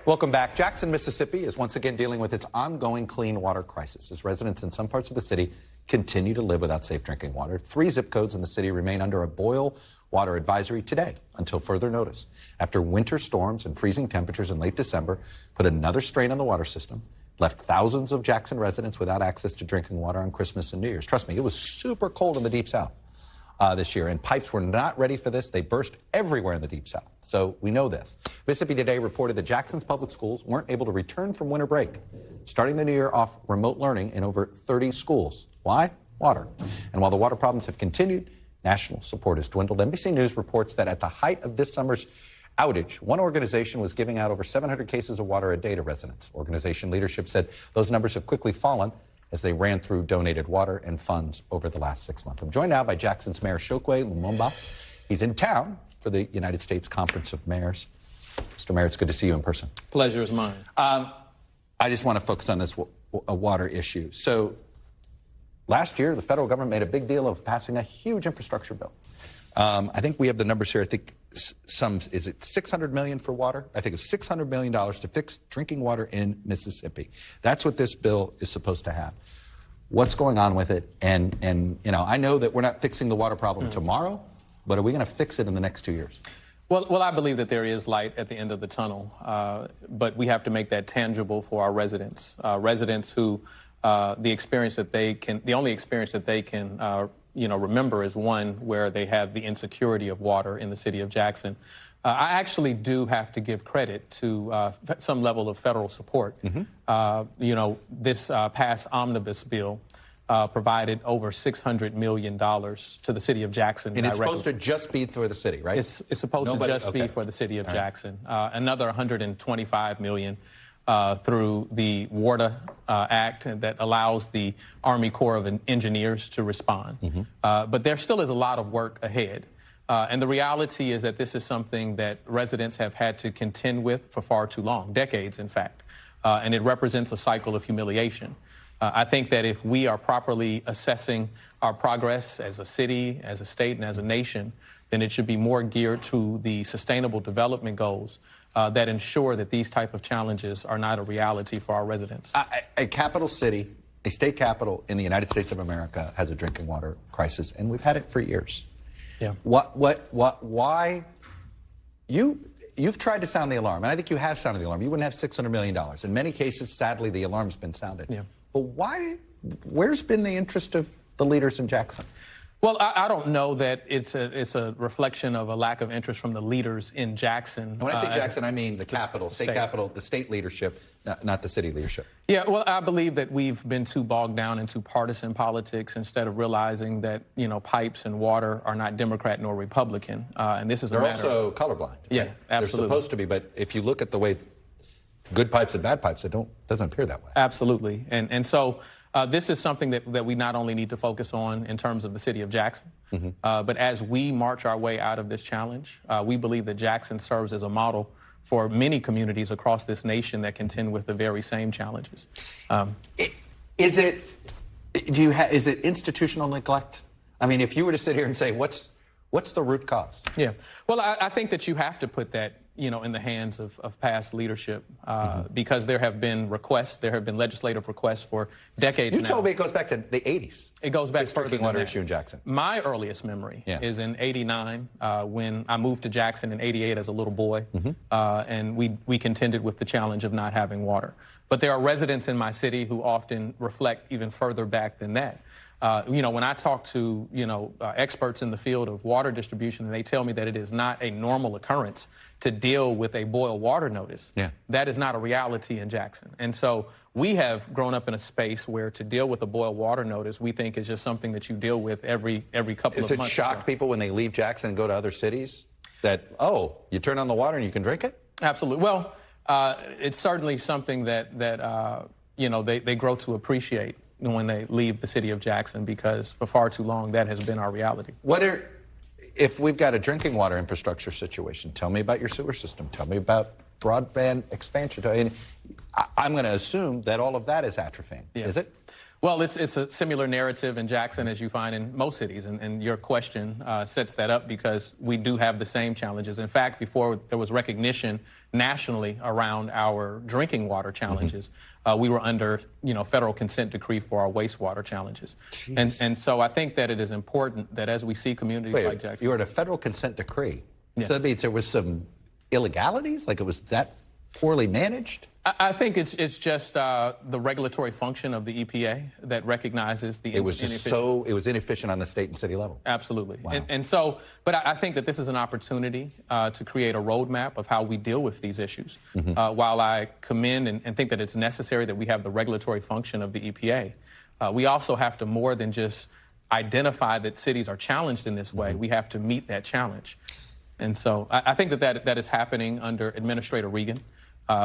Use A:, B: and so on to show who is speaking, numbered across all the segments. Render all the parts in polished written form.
A: Welcome back. Jackson, Mississippi is once again dealing with its ongoing clean water crisis as residents in some parts of the city continue to live without safe drinking water. 3 zip codes in the city remain under a boil water advisory today until further notice after winter storms and freezing temperatures in late December put another strain on the water system, left thousands of Jackson residents without access to drinking water on Christmas and New Year's. Trust me, it was super cold in the Deep South this year, and pipes were not ready for this. They burst everywhere in the Deep South. So we know this. Mississippi Today reported that Jackson's public schools weren't able to return from winter break, starting the new year off remote learning in over 30 schools. Why? Water. And while the water problems have continued, national support has dwindled. NBC News reports that at the height of this summer's outage, one organization was giving out over 700 cases of water a day to residents. Organization leadership said those numbers have quickly fallen as they ran through donated water and funds over the last 6 months. I'm joined now by Jackson's Mayor Chokwe Lumumba. He's in town for the United States Conference of Mayors. Mr. Mayor, it's good to see you in person.
B: Pleasure is mine.
A: I just want to focus on this water issue. So last year, the federal government made a big deal of passing a huge infrastructure bill. I think we have the numbers here. I think is it $600 million for water? I think it's $600 million to fix drinking water in Mississippi. That's what this bill is supposed to have. What's going on with it? And you know, I know that we're not fixing the water problem tomorrow, but are we going to fix it in the next 2 years?
B: Well, I believe that there is light at the end of the tunnel, but we have to make that tangible for our residents. Residents who the only experience that they can remember is one where they have the insecurity of water in the city of Jackson. I actually do have to give credit to some level of federal support. This past omnibus bill provided over $600 million to the city of Jackson.
A: And it's supposed to just be for the city, right?
B: It's supposed to just be for the city of Jackson. Another $125 million through the WATER Act that allows the Army Corps of Engineers to respond. But there still is a lot of work ahead. And the reality is that this is something that residents have had to contend with for far too long, decades, in fact. And it represents a cycle of humiliation. I think that if we are properly assessing our progress as a city, as a state, and as a nation, then it should be more geared to the sustainable development goals that ensure that these type of challenges are not a reality for our residents.
A: A capital city, a state capital in the United States of America has a drinking water crisis, and we've had it for years.
B: Yeah.
A: Why? You've tried to sound the alarm, and I think you have sounded the alarm. You wouldn't have $600 million. In many cases, sadly, the alarm's been sounded.
B: Yeah.
A: But why? Where's been the interest of the leaders in Jackson?
B: Well, I don't know that it's a reflection of a lack of interest from the leaders in Jackson.
A: When I say Jackson, I mean the capital, state capital, the state leadership, not the city leadership.
B: Yeah, well, I believe that we've been too bogged down into partisan politics instead of realizing that, pipes and water are not Democrat nor Republican. And this is
A: They're
B: a matter
A: also colorblind. Right?
B: Yeah, absolutely.
A: They're supposed to be, but if you look at the way good pipes and bad pipes, it doesn't appear that way.
B: Absolutely. And so this is something that we not only need to focus on in terms of the city of Jackson, but as we march our way out of this challenge, we believe that Jackson serves as a model for many communities across this nation that contend with the very same challenges.
A: Is it institutional neglect? I mean, if you were to sit here and say, what's the root cause?
B: Yeah. Well, I think that you have to put that in the hands of past leadership, because there have been legislative requests for decades now.
A: You told me it goes back to the 80s.
B: It goes back further than that.
A: Water issue in Jackson.
B: My earliest memory is in '89, when I moved to Jackson in '88 as a little boy, and we contended with the challenge of not having water. But there are residents in my city who often reflect even further back than that. When I talk to, experts in the field of water distribution, and they tell me that it is not a normal occurrence to deal with a boil water notice. Yeah. That is not a reality in Jackson. And so we have grown up in a space where to deal with a boil water notice, we think is just something that you deal with every couple of months.
A: Does it shock people when they leave Jackson and go to other cities that, you turn on the water and you can drink it?
B: Absolutely. Well, it's certainly something that they grow to appreciate when they leave the city of Jackson, because for far too long that has been our reality.
A: If we've got a drinking water infrastructure situation, tell me about your sewer system. Tell me about broadband expansion. I'm going to assume that all of that is atrophying. Yeah. Is it?
B: Well, it's a similar narrative in Jackson as you find in most cities, and your question sets that up because we do have the same challenges. In fact, before there was recognition nationally around our drinking water challenges, we were under, federal consent decree for our wastewater challenges. And so I think that it is important that as we see communities like Jackson.
A: You were at a federal consent decree.
B: Yes.
A: So that means there was some illegalities, like it was that poorly managed?
B: I think it's just the regulatory function of the EPA that recognizes the inefficiency.
A: It was inefficient on the state and city level.
B: Absolutely.
A: Wow.
B: And so, but I think that this is an opportunity to create a roadmap of how we deal with these issues. While I commend and think that it's necessary that we have the regulatory function of the EPA, we also have to more than just identify that cities are challenged in this way. We have to meet that challenge. And so I think that is happening under Administrator Regan.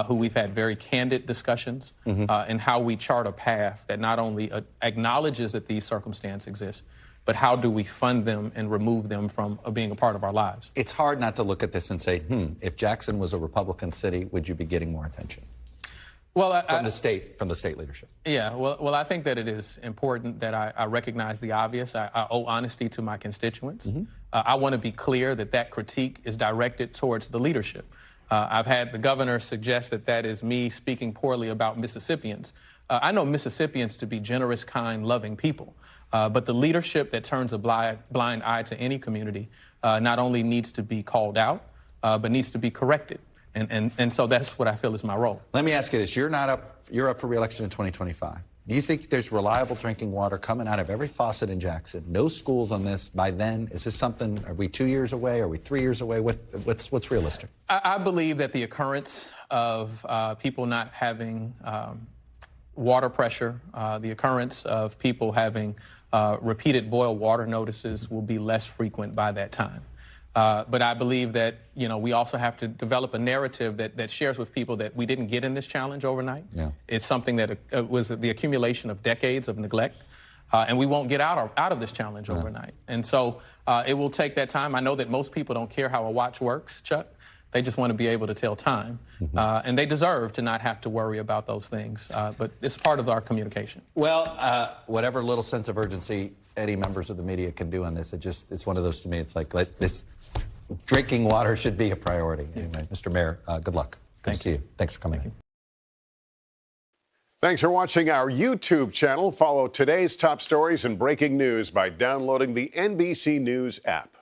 B: Who we've had very candid discussions in how we chart a path that not only acknowledges that these circumstances exist, but how do we fund them and remove them from being a part of our lives.
A: It's hard not to look at this and say, if Jackson was a Republican city, would you be getting more attention?
B: Well,
A: from the state leadership.
B: Yeah, well, I think that it is important that I recognize the obvious. I owe honesty to my constituents. I want to be clear that critique is directed towards the leadership. I've had the governor suggest that is me speaking poorly about Mississippians. I know Mississippians to be generous, kind, loving people. But the leadership that turns a blind eye to any community not only needs to be called out, but needs to be corrected. And so that's what I feel is my role.
A: Let me ask you this. You're up for re-election in 2025. Do you think there's reliable drinking water coming out of every faucet in Jackson? No schools on this by then? Is this something, are we 2 years away? Are we 3 years away? What's realistic?
B: I believe that the occurrence of people not having water pressure, the occurrence of people having repeated boil water notices will be less frequent by that time. But I believe that, we also have to develop a narrative that shares with people that we didn't get in this challenge overnight. Yeah. It's something that was the accumulation of decades of neglect. And we won't get out of this challenge overnight. And so it will take that time. I know that most people don't care how a watch works, Chuck. They just want to be able to tell time. And they deserve to not have to worry about those things. But it's part of our communication.
A: Well, whatever little sense of urgency any members of the media can do on this, it's one of those to me. It's like this drinking water should be a priority. Anyway, Mr. Mayor, good luck. Good to see you. Thanks for coming in.
C: Thanks for watching our YouTube channel. Follow today's top stories and breaking news by downloading the NBC News app.